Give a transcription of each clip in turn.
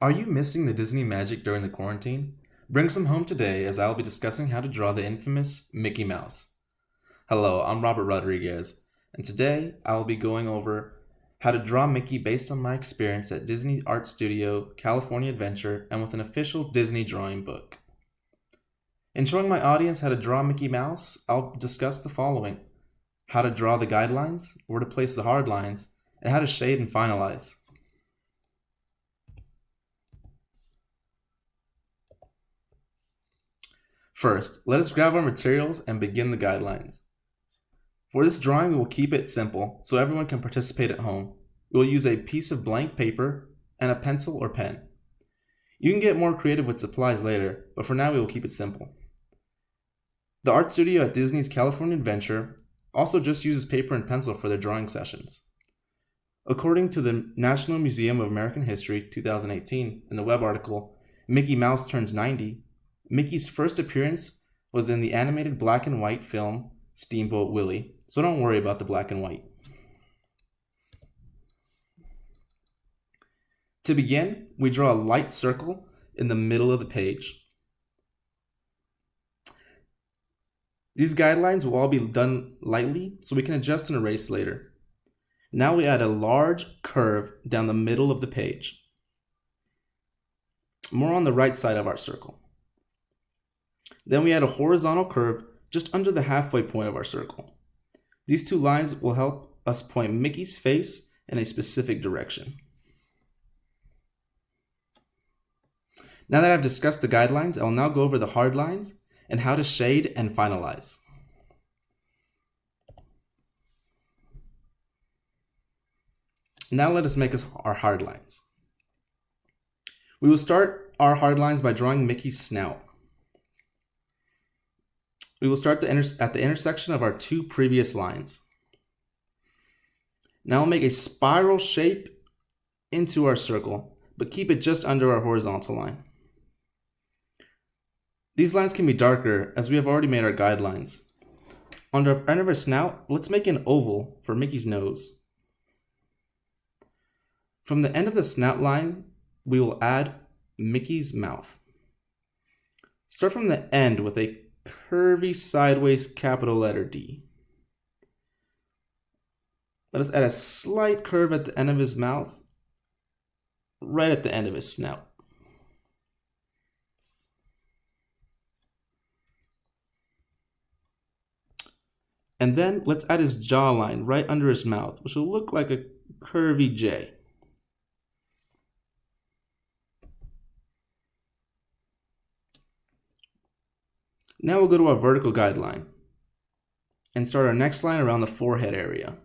Are you missing the Disney magic during the quarantine? Bring some home today as I will be discussing how to draw the infamous Mickey Mouse. Hello, I'm Robert Rodriguez, and today I will be going over how to draw Mickey based on my experience at Disney Art Studio, California Adventure, and with an official Disney drawing book. In showing my audience how to draw Mickey Mouse, I'll discuss the following: how to draw the guidelines, where to place the hard lines, and how to shade and finalize. First, let us grab our materials and begin the guidelines. For this drawing, we will keep it simple so everyone can participate at home. We will use a piece of blank paper and a pencil or pen. You can get more creative with supplies later, but for now we will keep it simple. The art studio at Disney's California Adventure also just uses paper and pencil for their drawing sessions. According to the National Museum of American History 2018 in the web article, Mickey Mouse Turns 90, Mickey's first appearance was in the animated black and white film Steamboat Willie, so don't worry about the black and white. To begin, we draw a light circle in the middle of the page. These guidelines will all be done lightly so we can adjust and erase later. Now we add a large curve down the middle of the page, more on the right side of our circle. Then we add a horizontal curve just under the halfway point of our circle. These two lines will help us point Mickey's face in a specific direction. Now that I've discussed the guidelines, I will now go over the hard lines and how to shade and finalize. Now let us make our hard lines. We will start our hard lines by drawing Mickey's snout. We will start at the intersection of our two previous lines. Now we'll make a spiral shape into our circle, but keep it just under our horizontal line. These lines can be darker as we have already made our guidelines. On the end of our snout, let's make an oval for Mickey's nose. From the end of the snout line, we will add Mickey's mouth. Start from the end with a curvy sideways capital letter D. Let us add a slight curve at the end of his mouth, right at the end of his snout. And then let's add his jawline right under his mouth, which will look like a curvy J. Now we'll go to our vertical guideline and start our next line around the forehead area.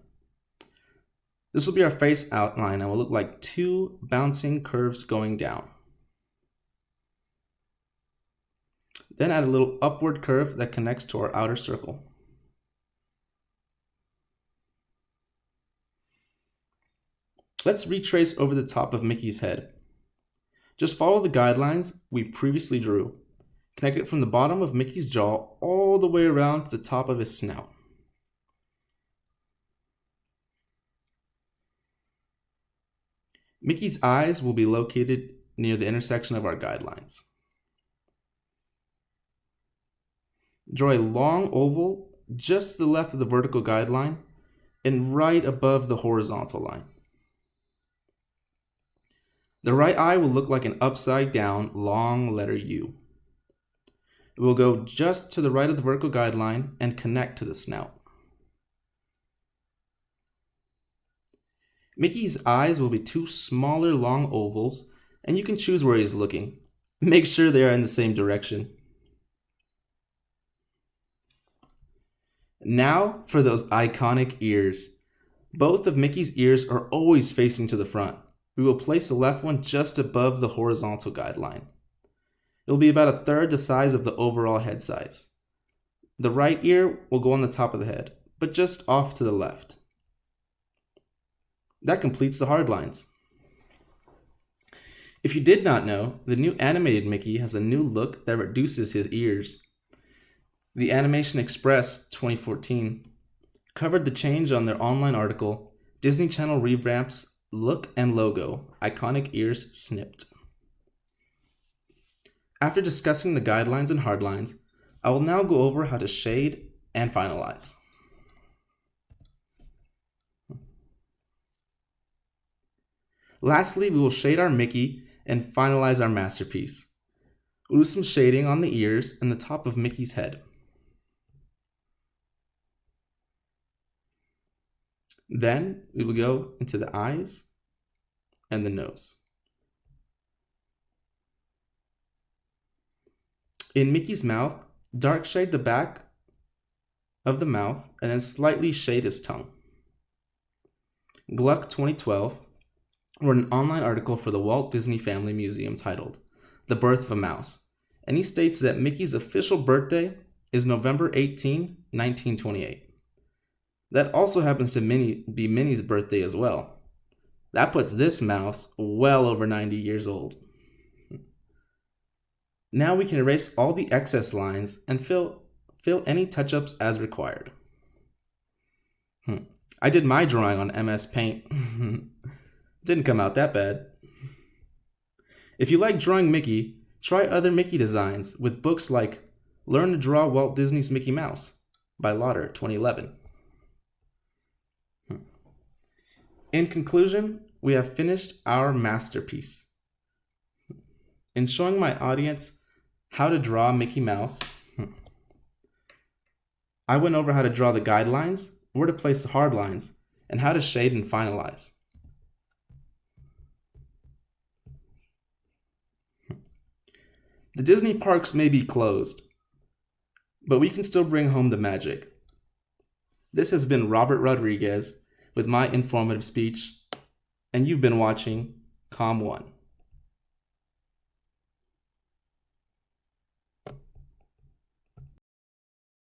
This will be our face outline and will look like two bouncing curves going down. Then add a little upward curve that connects to our outer circle. Let's retrace over the top of Mickey's head. Just follow the guidelines we previously drew. Connect it from the bottom of Mickey's jaw all the way around to the top of his snout. Mickey's eyes will be located near the intersection of our guidelines. Draw a long oval just to the left of the vertical guideline and right above the horizontal line. The right eye will look like an upside down long letter U. It will go just to the right of the vertical guideline and connect to the snout. Mickey's eyes will be two smaller long ovals, and you can choose where he is looking. Make sure they are in the same direction. Now for those iconic ears. Both of Mickey's ears are always facing to the front. We will place the left one just above the horizontal guideline. It will be about a third the size of the overall head size. The right ear will go on the top of the head, but just off to the left. That completes the hard lines. If you did not know, the new animated Mickey has a new look that reduces his ears. The Animation Express 2014 covered the change on their online article, Disney Channel Revamps Look and Logo, Iconic Ears Snipped. After discussing the guidelines and hardlines, I will now go over how to shade and finalize. Lastly, we will shade our Mickey and finalize our masterpiece. We'll do some shading on the ears and the top of Mickey's head. Then we will go into the eyes and the nose. In Mickey's mouth, dark shade the back of the mouth and then slightly shade his tongue. Gluck 2012 wrote an online article for the Walt Disney Family Museum titled The Birth of a Mouse, and he states that Mickey's official birthday is November 18, 1928. That also happens to be Minnie's birthday as well. That puts this mouse well over 90 years old. Now we can erase all the excess lines and fill any touch-ups as required. I did my drawing on MS Paint. Didn't come out that bad. If you like drawing Mickey, try other Mickey designs with books like Learn to Draw Walt Disney's Mickey Mouse by Lauder 2011. In conclusion, we have finished our masterpiece. In showing my audience how to draw Mickey Mouse, I went over how to draw the guidelines, where to place the hard lines, and how to shade and finalize. The Disney parks may be closed, but we can still bring home the magic. This has been Robert Rodriguez with my informative speech, and you've been watching Com 1.